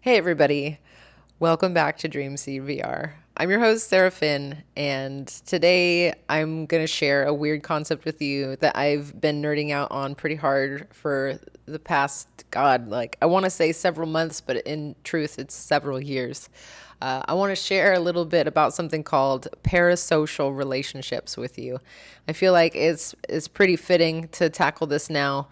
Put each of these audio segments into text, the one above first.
Hey everybody, welcome back to Dreamseed VR. I'm your host, Sarah Finn, and today I'm going to share a weird concept with you that I've been nerding out on pretty hard for the past, I want to say several months, but in truth, it's several years. I want to share a little bit about something called parasocial relationships with you. I feel like it's pretty fitting to tackle this now.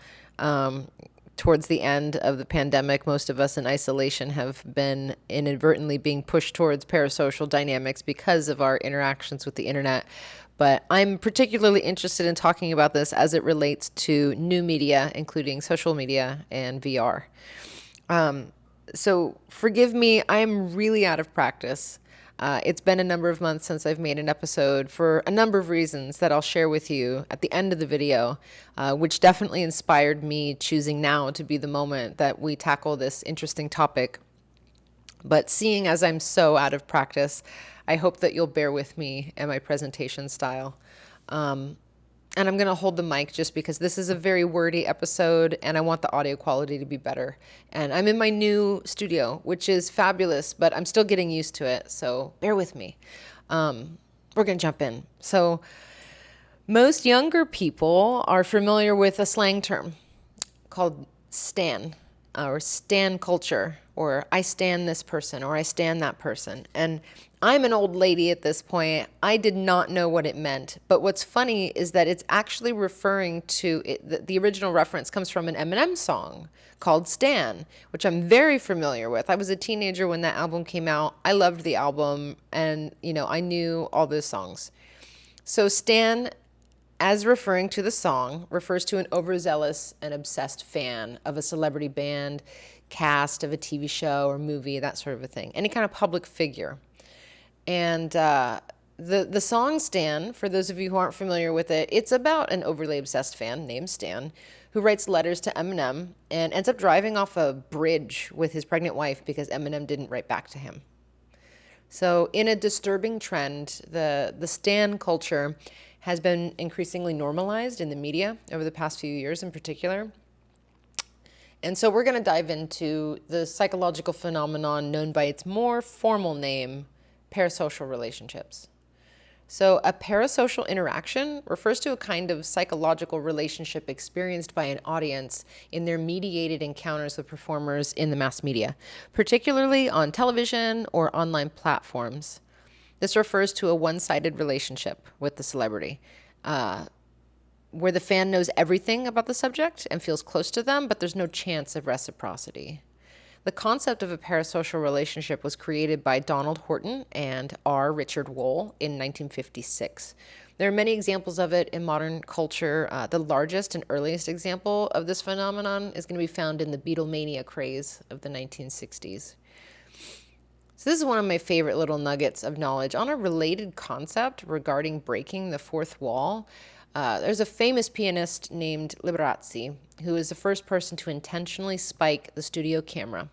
Towards the end of the pandemic, most of us in isolation have been inadvertently being pushed towards parasocial dynamics because of our interactions with the internet. But I'm particularly interested in talking about this as it relates to new media, including social media and VR. So forgive me, I'm really out of practice. It's been a number of months since I've made an episode for a number of reasons that I'll share with you at the end of the video, which definitely inspired me choosing now to be the moment that we tackle this interesting topic. But seeing as I'm so out of practice, I hope that you'll bear with me and my presentation style. And I'm going to hold the mic just because this is a very wordy episode and I want the audio quality to be better. And I'm in my new studio, which is fabulous, but I'm still getting used to it. So bear with me. We're going to jump in. So most younger people are familiar with a slang term called stan or stan culture, or I stan this person, or I stan that person. And I'm an old lady at this point. I did not know what it meant. But what's funny is that it's actually referring to it, the original reference comes from an Eminem song called Stan, which I'm very familiar with. I was a teenager when that album came out. I loved the album and, I knew all those songs. So Stan, as referring to the song, refers to an overzealous and obsessed fan of a celebrity band, cast of a TV show or movie, that sort of a thing. Any kind of public figure. And the song Stan, for those of you who aren't familiar with it, it's about an overly obsessed fan named Stan who writes letters to Eminem and ends up driving off a bridge with his pregnant wife because Eminem didn't write back to him. So in a disturbing trend, the Stan culture has been increasingly normalized in the media over the past few years in particular. And so we're going to dive into the psychological phenomenon known by its more formal name, parasocial relationships. So a parasocial interaction refers to a kind of psychological relationship experienced by an audience in their mediated encounters with performers in the mass media, particularly on television or online platforms. This refers to a one-sided relationship with the celebrity, where the fan knows everything about the subject and feels close to them, but there's no chance of reciprocity. The concept of a parasocial relationship was created by Donald Horton and R. Richard Wohl in 1956. There are many examples of it in modern culture. The largest and earliest example of this phenomenon is going to be found in the Beatlemania craze of the 1960s. So this is one of my favorite little nuggets of knowledge on a related concept regarding breaking the fourth wall. There's a famous pianist named Liberace who is the first person to intentionally spike the studio camera.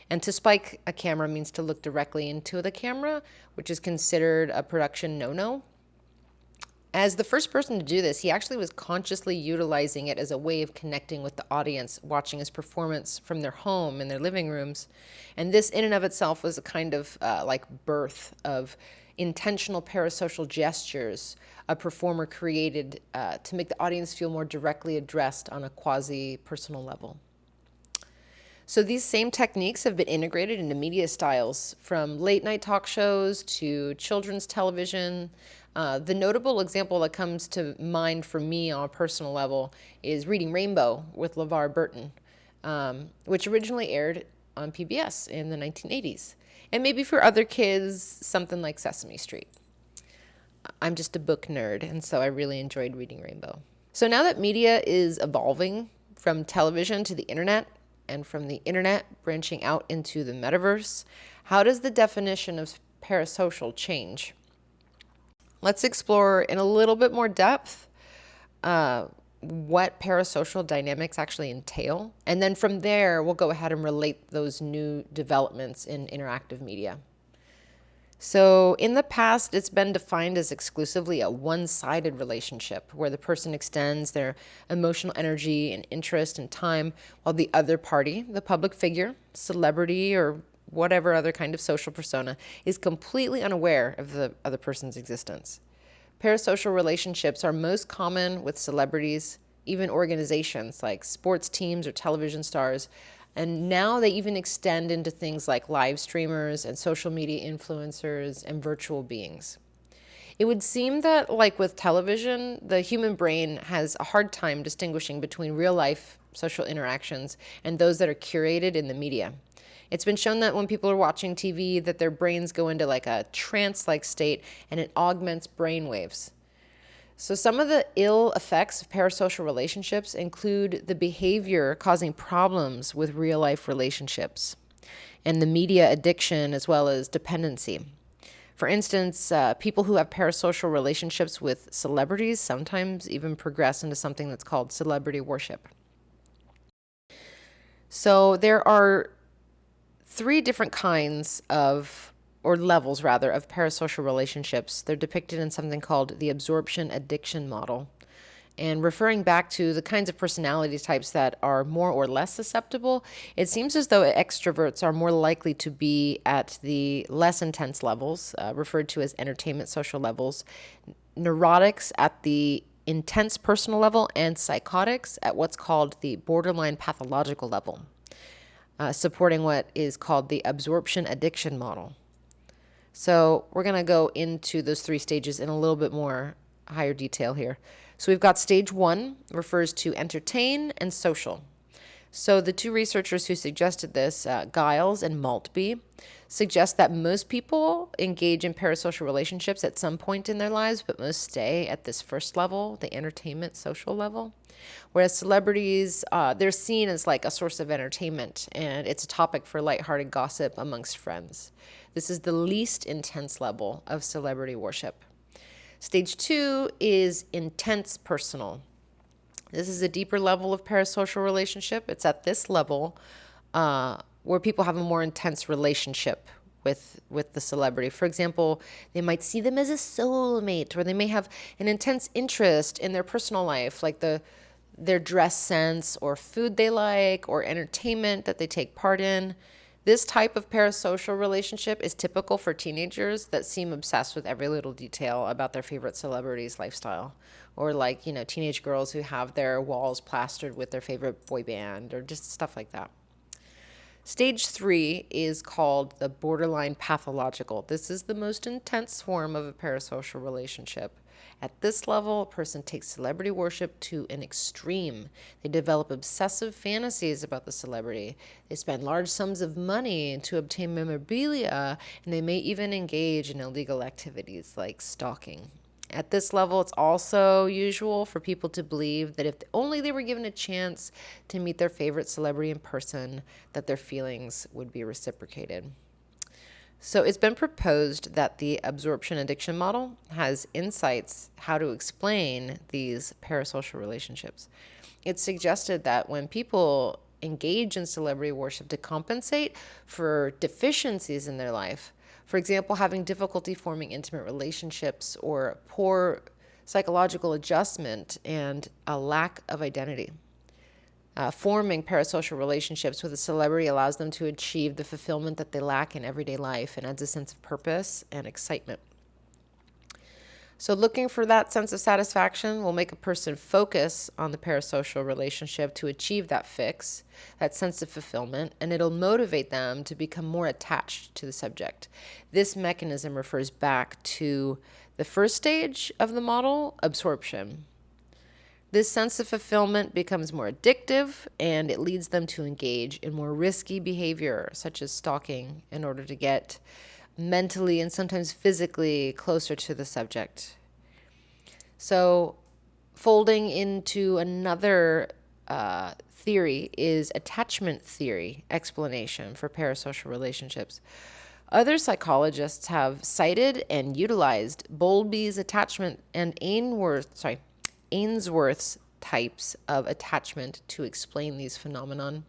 And to spike a camera means to look directly into the camera, which is considered a production no-no. As the first person to do this, he actually was consciously utilizing it as a way of connecting with the audience, watching his performance from their home in their living rooms. And this in and of itself was a kind of birth of intentional parasocial gestures a performer created to make the audience feel more directly addressed on a quasi-personal level. So these same techniques have been integrated into media styles, from late night talk shows to children's television. The notable example that comes to mind for me on a personal level is Reading Rainbow with LeVar Burton, which originally aired on PBS in the 1980s. And maybe for other kids, something like Sesame Street. I'm just a book nerd, and so I really enjoyed Reading Rainbow. So now that media is evolving from television to the internet, and from the internet branching out into the metaverse, how does the definition of parasocial change? Let's explore in a little bit more depth what parasocial dynamics actually entail. And then from there, we'll go ahead and relate those new developments in interactive media. So in the past, it's been defined as exclusively a one-sided relationship where the person extends their emotional energy and interest and time while the other party, the public figure, celebrity, or whatever other kind of social persona, is completely unaware of the other person's existence. Parasocial relationships are most common with celebrities, even organizations like sports teams or television stars. And now they even extend into things like live streamers and social media influencers and virtual beings. It would seem that, like with television, the human brain has a hard time distinguishing between real life social interactions and those that are curated in the media. It's been shown that when people are watching TV, that their brains go into like a trance-like state and it augments brain waves. So some of the ill effects of parasocial relationships include the behavior causing problems with real life relationships and the media addiction as well as dependency. For instance, people who have parasocial relationships with celebrities sometimes even progress into something that's called celebrity worship. So there are three different kinds of, or levels rather, of parasocial relationships. They're depicted in something called the absorption addiction model. And referring back to the kinds of personality types that are more or less susceptible, it seems as though extroverts are more likely to be at the less intense levels, referred to as entertainment social levels, neurotics at the intense personal level, and psychotics at what's called the borderline pathological level, supporting what is called the absorption addiction model. So we're going to go into those three stages in a little bit more higher detail here. So we've got stage 1, refers to entertain and social. So the two researchers who suggested this, Giles and Maltby, suggest that most people engage in parasocial relationships at some point in their lives, but most stay at this first level, the entertainment social level. Whereas celebrities, they're seen as like a source of entertainment, and it's a topic for lighthearted gossip amongst friends. This is the least intense level of celebrity worship. Stage 2 is intense personal. This is a deeper level of parasocial relationship. It's at this level where people have a more intense relationship with the celebrity. For example, they might see them as a soulmate, or they may have an intense interest in their personal life, like their dress sense, or food they like, or entertainment that they take part in. This type of parasocial relationship is typical for teenagers that seem obsessed with every little detail about their favorite celebrity's lifestyle. Or like, teenage girls who have their walls plastered with their favorite boy band, or just stuff like that. Stage 3 is called the borderline pathological. This is the most intense form of a parasocial relationship. At this level, a person takes celebrity worship to an extreme. They develop obsessive fantasies about the celebrity. They spend large sums of money to obtain memorabilia, and they may even engage in illegal activities like stalking. At this level, it's also usual for people to believe that if only they were given a chance to meet their favorite celebrity in person, that their feelings would be reciprocated. So it's been proposed that the absorption addiction model has insights how to explain these parasocial relationships. It's suggested that when people engage in celebrity worship to compensate for deficiencies in their life, for example, having difficulty forming intimate relationships or poor psychological adjustment and a lack of identity. Forming parasocial relationships with a celebrity allows them to achieve the fulfillment that they lack in everyday life and adds a sense of purpose and excitement. So looking for that sense of satisfaction will make a person focus on the parasocial relationship to achieve that fix, that sense of fulfillment, and it'll motivate them to become more attached to the subject. This mechanism refers back to the first stage of the model, absorption. This sense of fulfillment becomes more addictive, and it leads them to engage in more risky behavior, such as stalking, in order to get mentally and sometimes physically closer to the subject. So folding into another theory is attachment theory explanation for parasocial relationships. Other psychologists have cited and utilized Bowlby's attachment and Ainsworth's types of attachment to explain these phenomenon.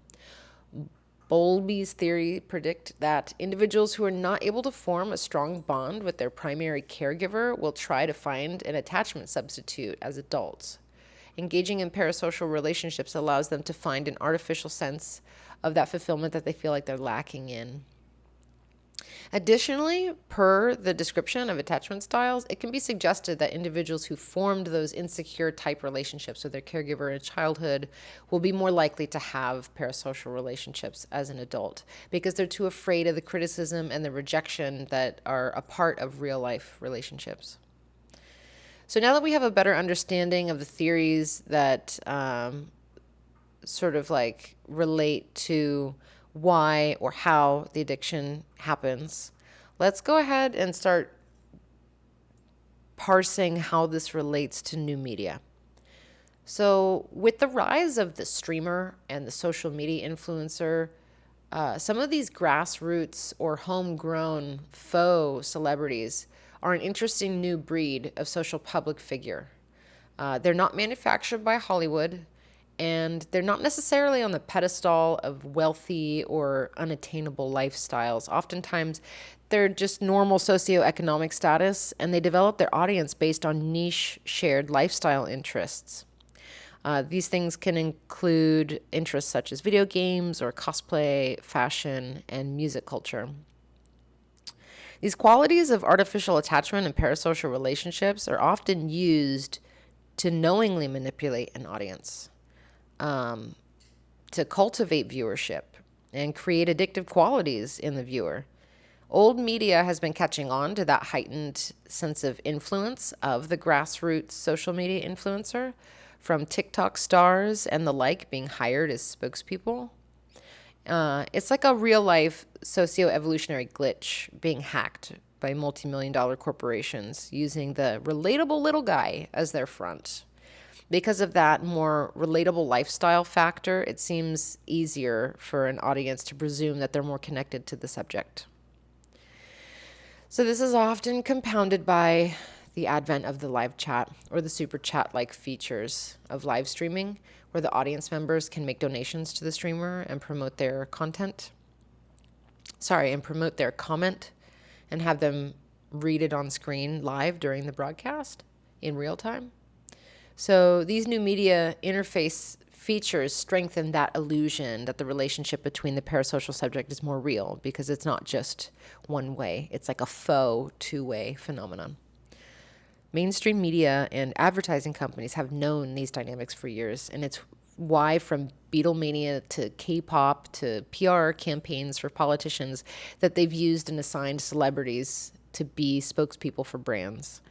Bowlby's theory predict that individuals who are not able to form a strong bond with their primary caregiver will try to find an attachment substitute as adults. Engaging in parasocial relationships allows them to find an artificial sense of that fulfillment that they feel like they're lacking in. Additionally, per the description of attachment styles, it can be suggested that individuals who formed those insecure type relationships with their caregiver in childhood will be more likely to have parasocial relationships as an adult because they're too afraid of the criticism and the rejection that are a part of real life relationships. So now that we have a better understanding of the theories that sort of like relate to why or how the addiction happens, let's go ahead and start parsing how this relates to new media. So, with the rise of the streamer and the social media influencer, some of these grassroots or homegrown faux celebrities are an interesting new breed of social public figure. They're not manufactured by Hollywood, and they're not necessarily on the pedestal of wealthy or unattainable lifestyles. Oftentimes, they're just normal socioeconomic status, and they develop their audience based on niche shared lifestyle interests. These things can include interests such as video games or cosplay, fashion, and music culture. These qualities of artificial attachment and parasocial relationships are often used to knowingly manipulate an audience, to cultivate viewership and create addictive qualities in the viewer. Old media has been catching on to that heightened sense of influence of the grassroots social media influencer, from TikTok stars and the like being hired as spokespeople. It's like a real life socio-evolutionary glitch being hacked by multi-million-dollar corporations using the relatable little guy as their front. Because of that more relatable lifestyle factor, it seems easier for an audience to presume that they're more connected to the subject. So this is often compounded by the advent of the live chat or the super chat-like features of live streaming, where the audience members can make donations to the streamer and promote their comment, and have them read it on screen live during the broadcast in real time. So these new media interface features strengthen that illusion that the relationship between the parasocial subject is more real, because it's not just one way. It's like a faux two-way phenomenon. Mainstream media and advertising companies have known these dynamics for years, and it's why, from Beatlemania to K-pop to PR campaigns for politicians, that they've used and assigned celebrities to be spokespeople for brands.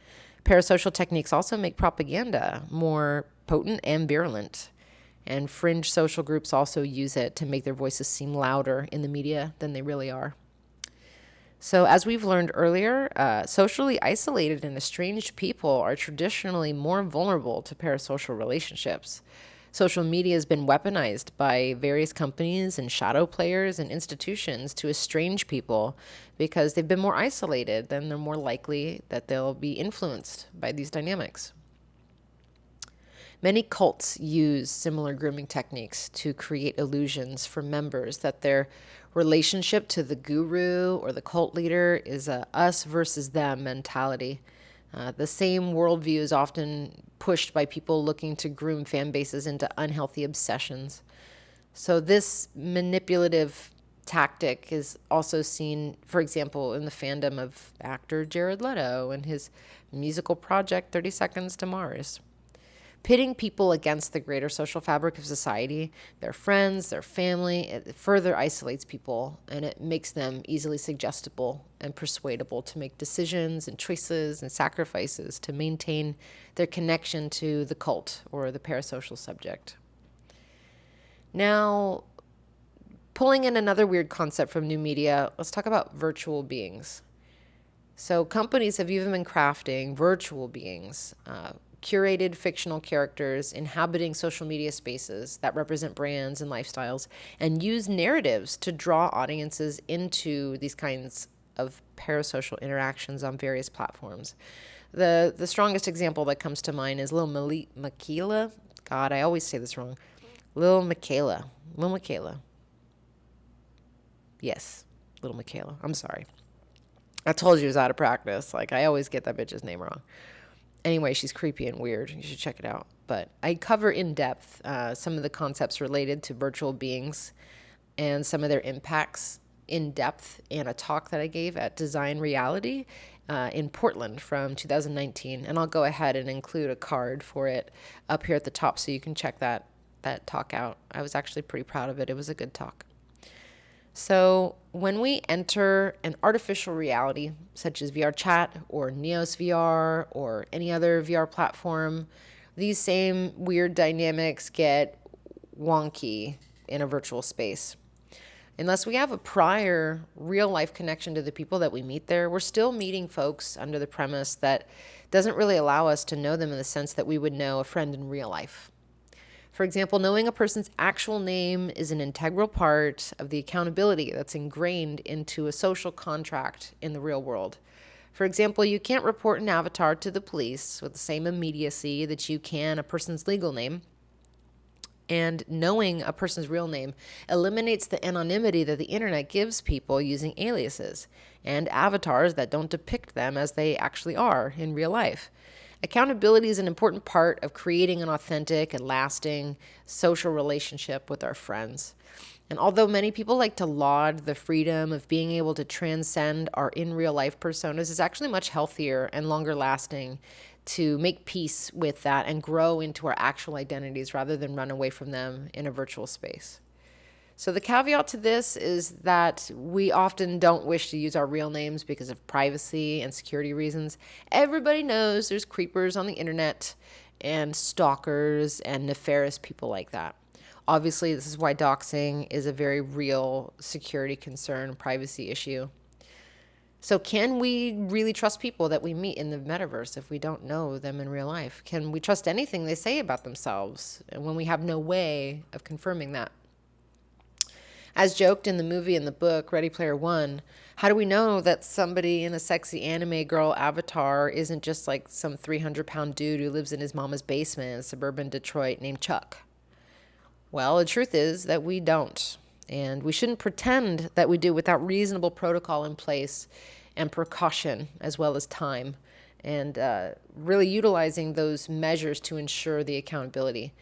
Parasocial techniques also make propaganda more potent and virulent, and fringe social groups also use it to make their voices seem louder in the media than they really are. So, as we've learned earlier, socially isolated and estranged people are traditionally more vulnerable to parasocial relationships. Social media has been weaponized by various companies and shadow players and institutions to estrange people because they've been more isolated, then they're more likely that they'll be influenced by these dynamics. Many cults use similar grooming techniques to create illusions for members that their relationship to the guru or the cult leader is a us versus them mentality. The same worldview is often pushed by people looking to groom fan bases into unhealthy obsessions. So this manipulative tactic is also seen, for example, in the fandom of actor Jared Leto and his musical project 30 Seconds to Mars. Pitting people against the greater social fabric of society, their friends, their family, it further isolates people, and it makes them easily suggestible and persuadable to make decisions and choices and sacrifices to maintain their connection to the cult or the parasocial subject. Now, pulling in another weird concept from new media, let's talk about virtual beings. So companies have even been crafting virtual beings, curated fictional characters inhabiting social media spaces that represent brands and lifestyles, and use narratives to draw audiences into these kinds of parasocial interactions on various platforms. The strongest example that comes to mind is Lil Miquela. God, I always say this wrong. Lil Miquela. Yes, Lil Miquela. I'm sorry. I told you it was out of practice. Like, I always get that bitch's name wrong. Anyway, she's creepy and weird. You should check it out. But I cover in depth some of the concepts related to virtual beings and some of their impacts in depth in a talk that I gave at Design Reality in Portland from 2019. And I'll go ahead and include a card for it up here at the top so you can check that talk out. I was actually pretty proud of it. It was a good talk. So when we enter an artificial reality, such as VR chat or Neos VR or any other VR platform, these same weird dynamics get wonky in a virtual space. Unless we have a prior real life connection to the people that we meet there, we're still meeting folks under the premise that doesn't really allow us to know them in the sense that we would know a friend in real life. For example, knowing a person's actual name is an integral part of the accountability that's ingrained into a social contract in the real world. For example, you can't report an avatar to the police with the same immediacy that you can a person's legal name. And knowing a person's real name eliminates the anonymity that the internet gives people using aliases and avatars that don't depict them as they actually are in real life. Accountability is an important part of creating an authentic and lasting social relationship with our friends. And although many people like to laud the freedom of being able to transcend our in real life personas, it's actually much healthier and longer lasting to make peace with that and grow into our actual identities rather than run away from them in a virtual space. So the caveat to this is that we often don't wish to use our real names because of privacy and security reasons. Everybody knows there's creepers on the internet and stalkers and nefarious people like that. Obviously, this is why doxing is a very real security concern, privacy issue. So can we really trust people that we meet in the metaverse if we don't know them in real life? Can we trust anything they say about themselves when we have no way of confirming that? As joked in the movie and the book, Ready Player One, how do we know that somebody in a sexy anime girl avatar isn't just like some 300-pound dude who lives in his mama's basement in suburban Detroit named Chuck? Well, the truth is that we don't. And we shouldn't pretend that we do without reasonable protocol in place and precaution as well as time, and really utilizing those measures to ensure the accountability.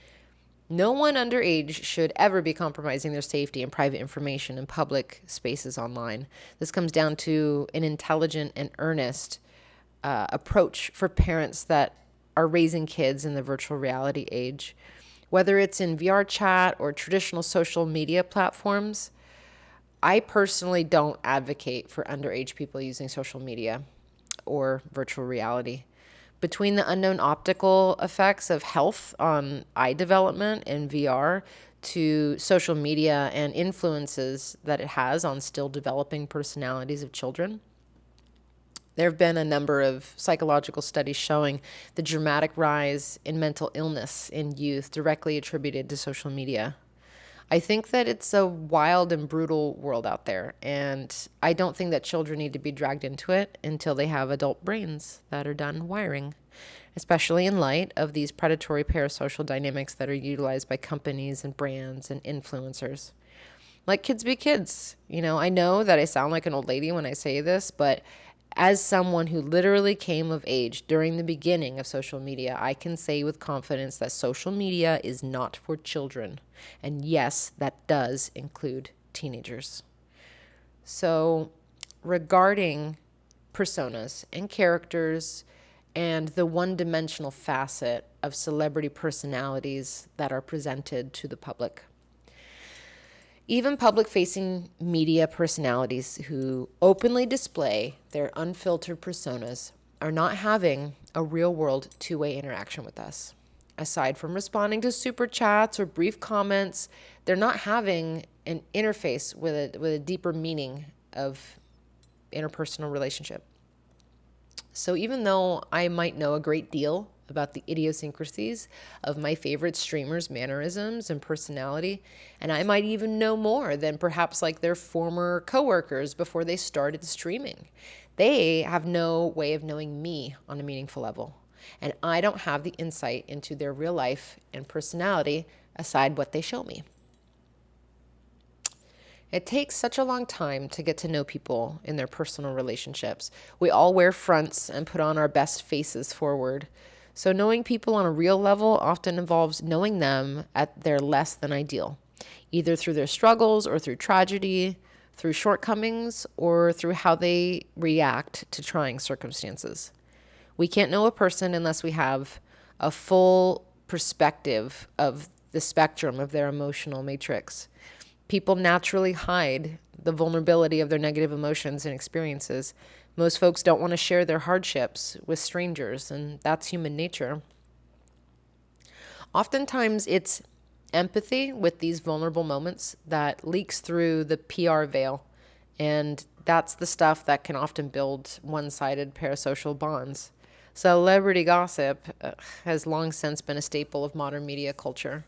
No one underage should ever be compromising their safety and private information in public spaces online. This comes down to an intelligent and earnest approach for parents that are raising kids in the virtual reality age. Whether it's in VR chat or traditional social media platforms, I personally don't advocate for underage people using social media or virtual reality. Between the unknown optical effects of health on eye development in VR to social media and influences that it has on still developing personalities of children, there have been a number of psychological studies showing the dramatic rise in mental illness in youth directly attributed to social media. I think that it's a wild and brutal world out there, and I don't think that children need to be dragged into it until they have adult brains that are done wiring, especially in light of these predatory parasocial dynamics that are utilized by companies and brands and influencers. Let kids be kids. I know that I sound like an old lady when I say this, but as someone who literally came of age during the beginning of social media, I can say with confidence that social media is not for children. And yes, that does include teenagers. So, regarding personas and characters and the one-dimensional facet of celebrity personalities that are presented to the public, even public-facing media personalities who openly display their unfiltered personas are not having a real-world two-way interaction with us. Aside from responding to super chats or brief comments, they're not having an interface with a deeper meaning of interpersonal relationship. So even though I might know a great deal about the idiosyncrasies of my favorite streamers' mannerisms and personality, and I might even know more than perhaps like their former coworkers before they started streaming, they have no way of knowing me on a meaningful level, and I don't have the insight into their real life and personality aside what they show me. It takes such a long time to get to know people in their personal relationships. We all wear fronts and put on our best faces forward. So knowing people on a real level often involves knowing them at their less than ideal, either through their struggles or through tragedy, through shortcomings or through how they react to trying circumstances. We can't know a person unless we have a full perspective of the spectrum of their emotional matrix. People naturally hide the vulnerability of their negative emotions and experiences. Most folks don't want to share their hardships with strangers, and that's human nature. Oftentimes, it's empathy with these vulnerable moments that leaks through the PR veil, and that's the stuff that can often build one-sided parasocial bonds. Celebrity gossip has long since been a staple of modern media culture.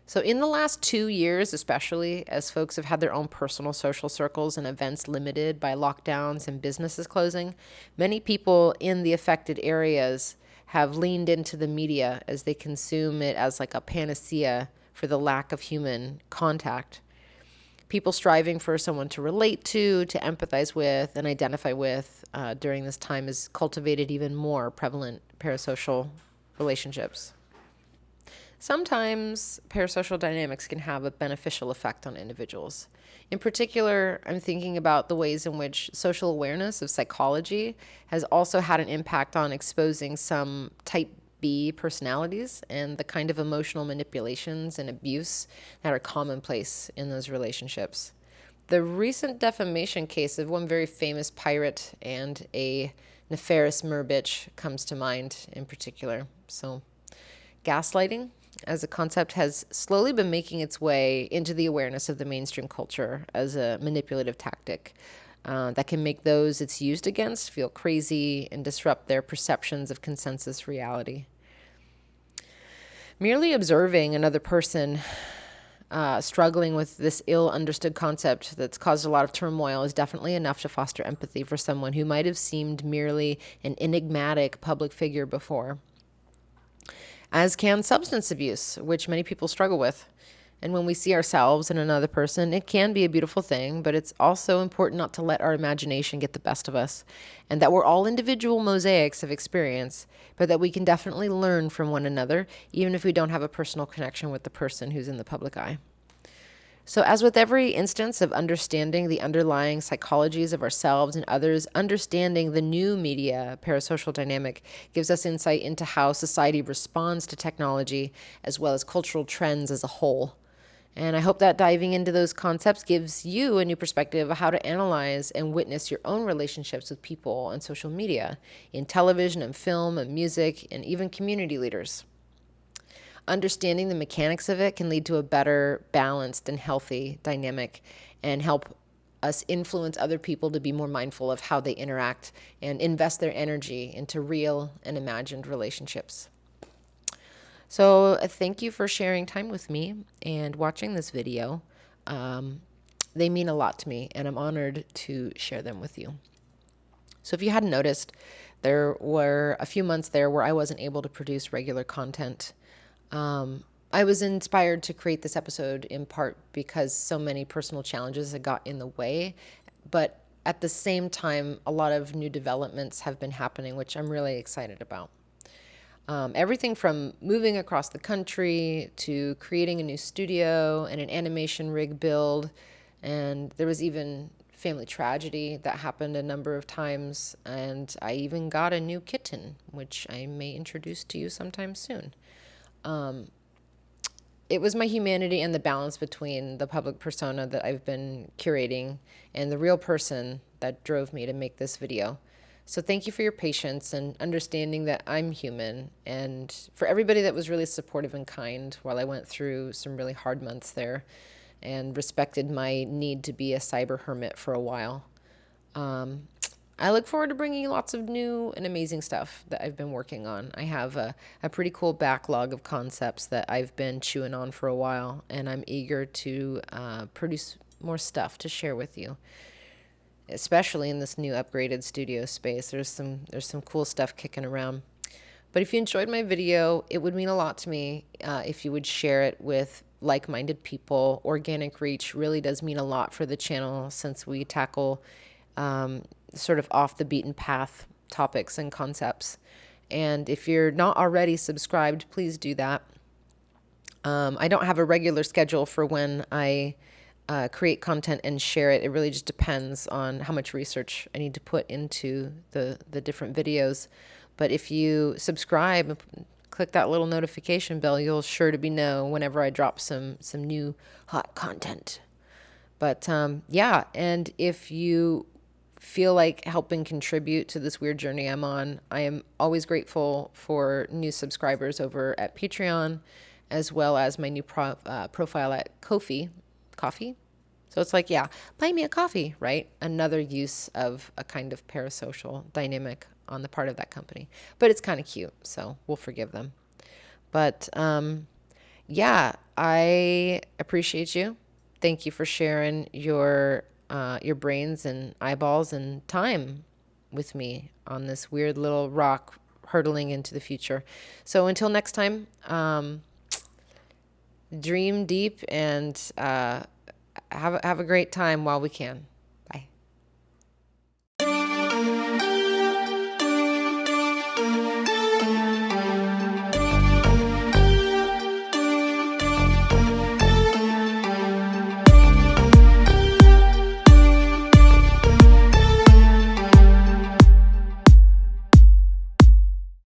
So in the last 2 years, especially as folks have had their own personal social circles and events limited by lockdowns and businesses closing, many people in the affected areas have leaned into the media as they consume it as like a panacea for the lack of human contact. People striving for someone to relate to empathize with, and identify with during this time has cultivated even more prevalent parasocial relationships. Sometimes parasocial dynamics can have a beneficial effect on individuals. In particular, I'm thinking about the ways in which social awareness of psychology has also had an impact on exposing some type B personalities and the kind of emotional manipulations and abuse that are commonplace in those relationships. The recent defamation case of one very famous pirate and a nefarious merbitch comes to mind in particular. So, gaslighting as a concept has slowly been making its way into the awareness of the mainstream culture as a manipulative tactic that can make those it's used against feel crazy and disrupt their perceptions of consensus reality. Merely observing another person struggling with this ill-understood concept that's caused a lot of turmoil is definitely enough to foster empathy for someone who might have seemed merely an enigmatic public figure before. As can substance abuse, which many people struggle with. And when we see ourselves in another person, it can be a beautiful thing, but it's also important not to let our imagination get the best of us, and that we're all individual mosaics of experience, but that we can definitely learn from one another, even if we don't have a personal connection with the person who's in the public eye. So as with every instance of understanding the underlying psychologies of ourselves and others, understanding the new media parasocial dynamic gives us insight into how society responds to technology as well as cultural trends as a whole. And I hope that diving into those concepts gives you a new perspective of how to analyze and witness your own relationships with people on social media, in television and film and music, and even community leaders. Understanding the mechanics of it can lead to a better, balanced, and healthy dynamic and help us influence other people to be more mindful of how they interact and invest their energy into real and imagined relationships. So thank you for sharing time with me and watching this video. They mean a lot to me, and I'm honored to share them with you. So if you hadn't noticed, there were a few months there where I wasn't able to produce regular content. I was inspired to create this episode in part because so many personal challenges had got in the way, but at the same time, a lot of new developments have been happening, which I'm really excited about. Everything from moving across the country to creating a new studio and an animation rig build, and there was even family tragedy that happened a number of times, and I even got a new kitten, which I may introduce to you sometime soon. It was my humanity and the balance between the public persona that I've been curating and the real person that drove me to make this video. So thank you for your patience and understanding that I'm human, and for everybody that was really supportive and kind while I went through some really hard months there and respected my need to be a cyber hermit for a while. I look forward to bringing you lots of new and amazing stuff that I've been working on. I have a pretty cool backlog of concepts that I've been chewing on for a while, and I'm eager to produce more stuff to share with you, especially in this new upgraded studio space. There's some cool stuff kicking around. But if you enjoyed my video, it would mean a lot to me if you would share it with like-minded people. Organic reach really does mean a lot for the channel since we tackle sort of off the beaten path topics and concepts. And if you're not already subscribed, please do that. I don't have a regular schedule for when I create content and share it. It really just depends on how much research I need to put into the different videos. But if you subscribe and click that little notification bell, you'll sure to be know whenever I drop some new hot content. But yeah, and if you feel like helping contribute to this weird journey I'm on, I am always grateful for new subscribers over at Patreon, as well as my new profile at Ko-fi. Coffee? So it's like, yeah, buy me a coffee, right? Another use of a kind of parasocial dynamic on the part of that company. But it's kind of cute, so we'll forgive them. But yeah, I appreciate you. Thank you for sharing your brains and eyeballs and time with me on this weird little rock hurtling into the future. So until next time, dream deep and have a great time while we can.